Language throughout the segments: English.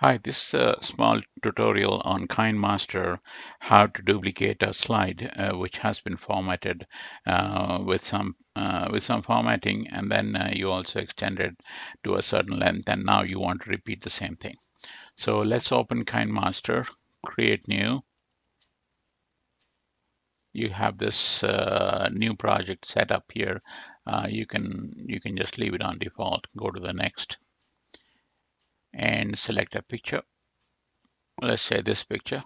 Hi, this is a small tutorial on KineMaster, how to duplicate a slide which has been formatted with some formatting, and then you also extend it to a certain length, and now you want to repeat the same thing. So let's open KineMaster, create new. You have this new project set up here. You can just leave it on default. Go to the next and select a picture. Let's say this picture.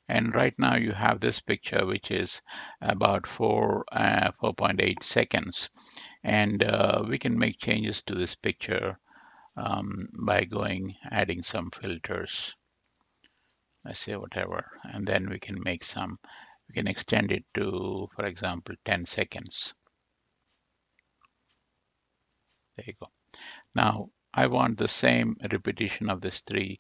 And right now you have this picture, which is about 4.8 seconds. And we can make changes to this picture by adding some filters. Let's say whatever. And then we can extend it to, for example, 10 seconds. There you go. Now, I want the same repetition of this three,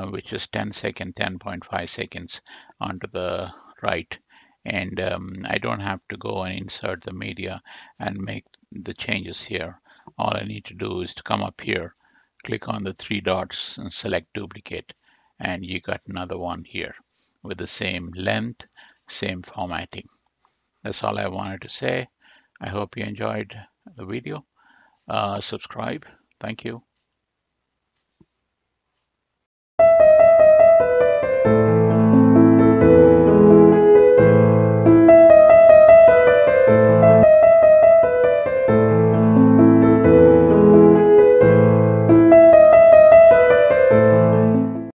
which is 10 second, 10.5 seconds onto the right. And I don't have to go and insert the media and make the changes here. All I need to do is to come up here, click on the three dots and select duplicate. And you got another one here with the same length, same formatting. That's all I wanted to say. I hope you enjoyed the video. Subscribe. Thank you.